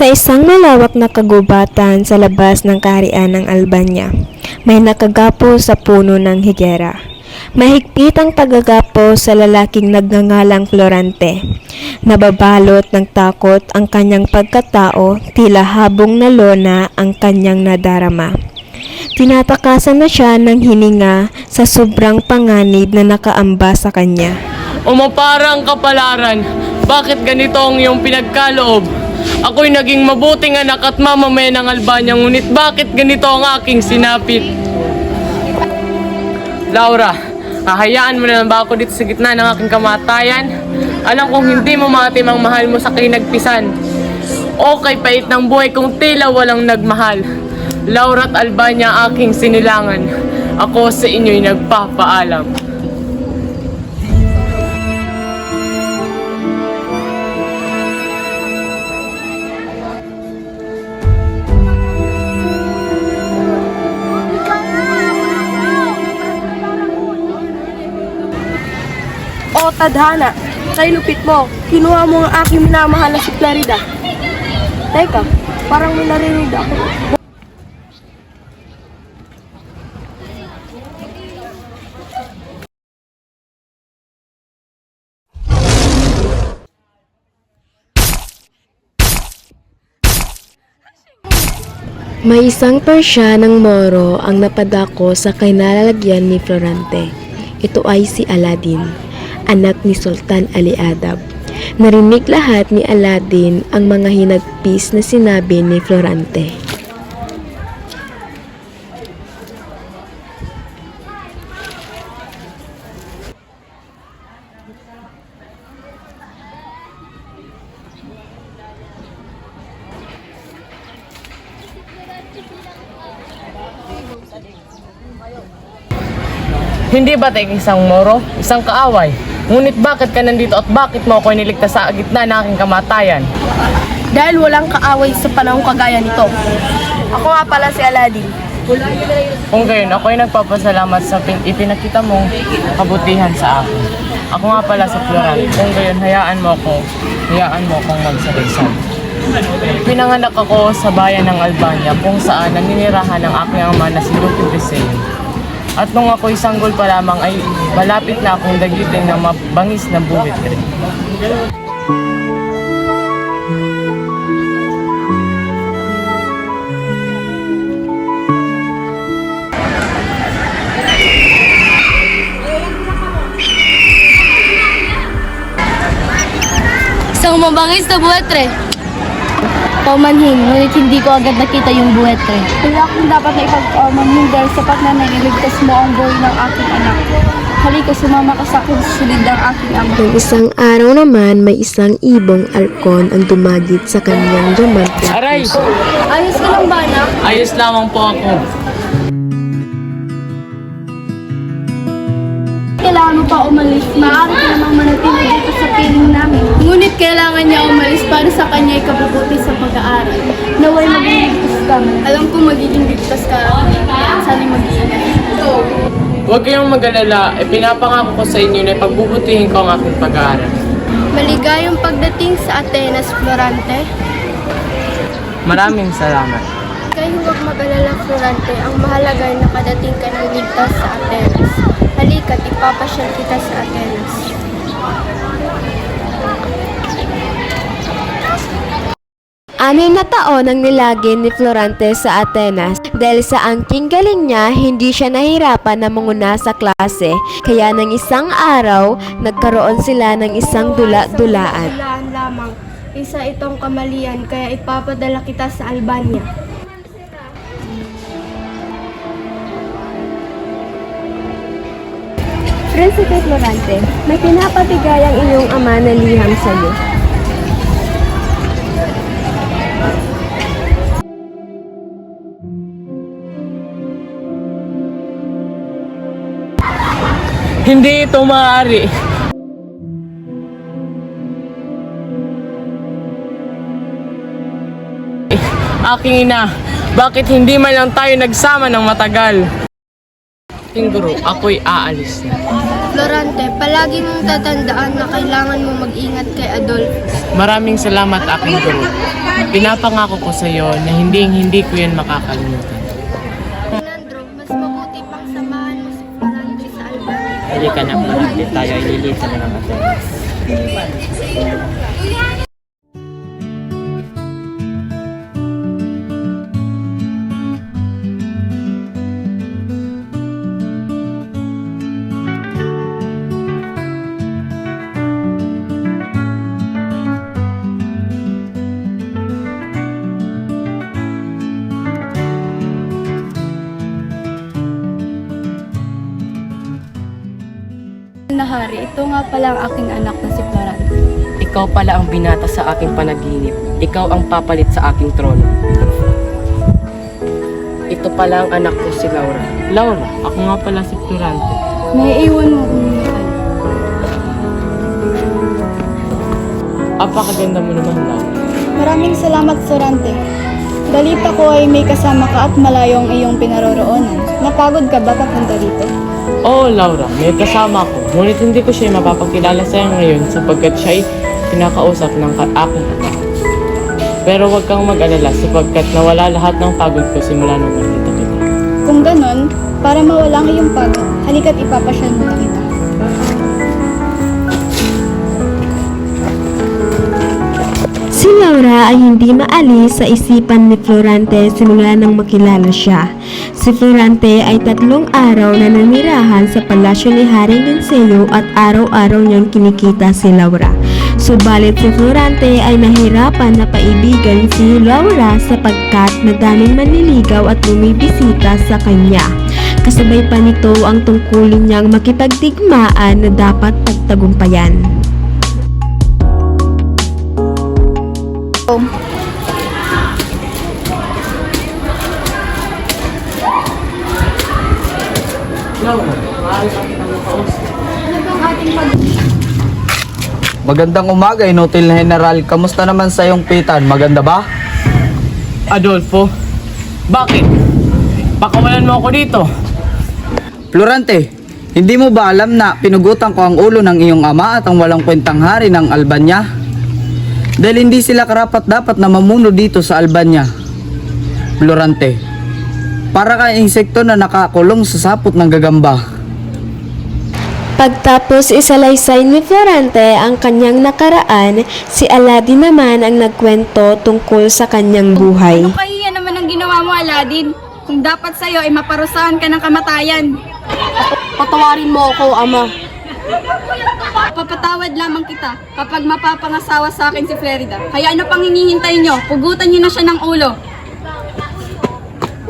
Sa isang malawak na kagubatan sa labas ng kaharian ng Albania, may nakagapo sa puno ng higera. Mahigpit ang paggagapo sa lalaking nagngangalang Florante. Nababalot ng takot ang kanyang pagkatao, tila habong na lona ang kanyang nadarama. Tinatakasan na siya ng hininga sa sobrang panganib na nakaamba sa kanya. Umaparang kapalaran, bakit ganito ang iyong pinagkaloob? Ako'y naging mabuting anak at mamamayan ng Albania, ngunit bakit ganito ang aking sinapit? Laura, hahayaan mo na lang ba ako dito sa gitna ng aking kamatayan? Alam kong hindi mo matim ang mahal mo sa kinagpisan. O kay pait ng buhay kung tila walang nagmahal. Laura at Albania aking sinilangan. Ako sa inyo'y nagpapaalam. O tadhana, kay lupit mo, kinuha mo ang aking minamahal na si Clarida. Teka, parang may narinig ako. May isang Persya ng Moro ang napadako sa kinalalagyan ni Florante. Ito ay si Aladdin, anak ni Sultan Ali Adab. Narinig lahat ni Aladdin ang mga hinagpis na sinabi ni Florante. Hindi ba tayo isang Moro, isang kaaway? Ngunit bakit ka nandito at bakit mo ako iniligtas sa gitna ng aking kamatayan? Dahil walang kaaway sa panahong kagaya nito. Ako nga pala si Aladdin. Kung gayon, ako ay nagpapasalamat sa ipinakita mong kabutihan sa akin. Ako nga pala sa Florante. Kung gayon, hayaan mo akong magsalaysay. Pinanganak ako sa bayan ng Albania kung saan naninirahan ng aking ama na si Lupi Briseño. At nung ako'y sanggol pa lamang ay malapit na akong dagitin ng mabangis na buwitre. Isang mabangis na buwetre. Paumanhin, Ngunit hindi ko agad nakita yung buwetre. kaya akong dapat na ipag-paumanhin dahil sapat na nailigtas mo ang buhay ng aking anak. Halika, sumama ka sa akin, susunod ng aking ama. Ng isang araw naman, may isang ibong alkon ang dumagit sa kanyang diamante. Aray! Ayos ka lang ba, anak? Ayos lamang po ako. Kailangan mo pa umalis. Maaari ka namang manatili dito sa piling namin. Ngunit kailangan niya umalis para sa kanya ikabubuti sa pag-aaral. Naway magiging ligtas ka. Alam ko magiging ligtas ka. Sana'y mag-iingat. Huwag kayong mag-alala, pinapangako ko sa inyo na pagbubutihin ko ang aking pag-aaral. Maligayang pagdating sa Atenas, Florante. Maraming salamat. Kaya huwag mag-alala, Florante. Ang mahalaga ay nakadating ka ng ligtas sa Atenas. Halika't ipapasyal kita sa Atenas. Anim na taon ang nilagin ni Florante sa Atenas. Dahil sa angking galing niya, hindi siya nahirapan na manguna sa klase. Kaya ng isang araw, nagkaroon sila ng isang dula-dulaan. Dulaan lamang. Isa itong kamalian, kaya ipapadala kita sa Albania. Prinsipe Florante, may pinapabigay ang iyong ama na liham sa iyo. Hindi ito maaari. Aking ina, bakit hindi man lang tayo nagsama ng matagal? aking guro, ako'y aalis na. Florante, palagi mong tatandaan na kailangan mo mag-ingat kay Adolfo. Maraming salamat aking guro. Pinapangako ko sa iyo na hindi ko yan makakalimutan. Fernando, mas mabuti pang samahan mo si Florante sa Albania. Halika na, Florante, tayo ay lilisan na ng Atenas. Nahari, ito nga pala ang aking anak na si Florante. Ikaw pala ang binata sa aking panaginip. Ikaw ang papalit sa aking trono. Ito pala ang anak ko si Laura. Laura, ako nga pala si Florante. Naiiwan mo kung minahal. Apakaganda mo naman, Laura. Maraming salamat, Florante. Balita ko ay may kasama ka at malayo ang iyong pinaroroonan. Napagod ka ba papunta dito? Oo, Laura, may kasama ko. Ngunit hindi ko siya mapapakilala sa iyo ngayon sapagkat siya ay pinakausap ng aking anak. Pero huwag kang mag-alala sapagkat nawala lahat ng pagod ko simula nung nakita kita. Kung ganon, para mawala ang iyong pagod, halika't ipapasyal mo na kita. Si Laura ay hindi maalis sa isipan ni Florante simula nang makilala siya. Si Florante ay 3 araw na nanirahan sa palasyo ni Haring Linceo at araw-araw niyang kinikita si Laura. Subalit si Florante ay nahirapan na paibigan si Laura sapagkat madaming manliligaw at bumibisita sa kanya. Kasabay pa nito ang tungkulin niyang makipagdigmaan na dapat pagtagumpayan. Laura, maaari ka kitang makausap. Magandang umaga, Inutil na General. Kamusta naman sa iyong pitan? Maganda ba? Adolfo, bakit? Pakawalan mo ako dito. Florante, hindi mo ba alam na pinugutan ko ang ulo ng iyong ama at ang walang kwentang hari ng Albania? Dahil hindi sila karapat-dapat na mamuno dito sa Albania. Florante, para kang insekto na nakakulong sa sapot ng gagamba. Pagtapos isalaysay ni Florante ang kanyang nakaraan, si Aladdin naman ang nagkwento tungkol sa kanyang buhay. Ano kahiya naman ang ginawa mo, Aladdin? Kung dapat sa'yo ay maparusahan ka ng kamatayan. Patawarin mo ako, ama. Papatawad lamang kita kapag mapapangasawa sa akin si Flerida. Kaya ano pang hinihintay nyo? Pugutan nyo na siya ng ulo.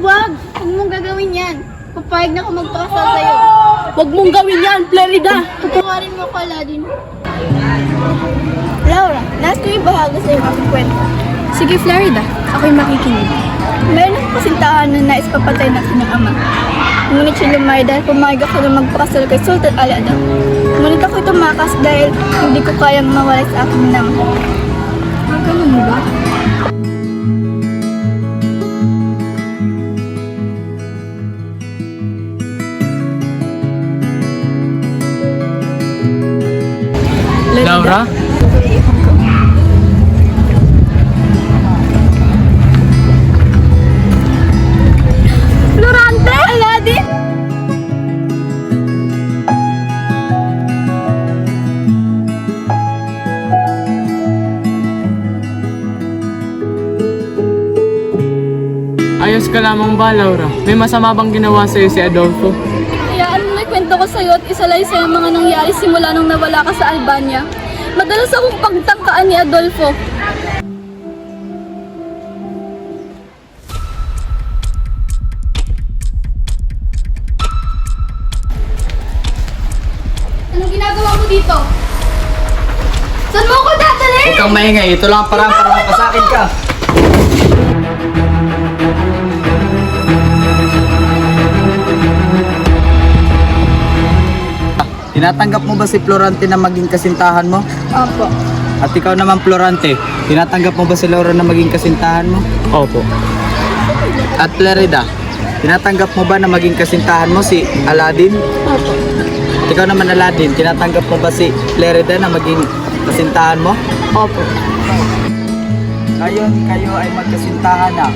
Wag! Huwag mong gagawin yan. Papayag na ako magpakasal sa'yo. Huwag mong gawin yan, Flerida! Patawarin mo ko, Aladdin. Laura, nais ko ibahagi sa'yo ang aking kwento. Sige, Flerida. Ako'y makikinig. Meron akong kasintahan na nais papatay ng kanyang ama. Ngunit siya lumay dahil pumayag ako na magpakasal kay Sultan Aladdin. Ngunit ako'y tumakas dahil hindi ko kayang mawala sa aking nang. Ganun ba? Laura? Florante! Aladdin! Ayos ka lamang ba, Laura? May masama bang ginawa sa'yo si Adolfo? Hayaan mo na kwento ko sa'yo at isalay sa'yo ang mga nangyari simula nung nawala ka sa Albania. Madalas akong pagtangkaan ni Adolfo. Anong ginagawa mo dito? Saan mo ako dadalhin? Huwag kang maingay. Ito lang ang parang para mapasakin ka. Tinatanggap mo ba si Florante na maging kasintahan mo? Opo. At ikaw naman, Florante, tinatanggap mo ba si Laura na maging kasintahan mo? Opo. At Flerida, tinatanggap mo ba na maging kasintahan mo si Aladdin? Opo. Ikaw naman Aladdin, tinatanggap mo ba si Flerida na maging kasintahan mo? Opo. Ngayon kayo ay magkasintahan na.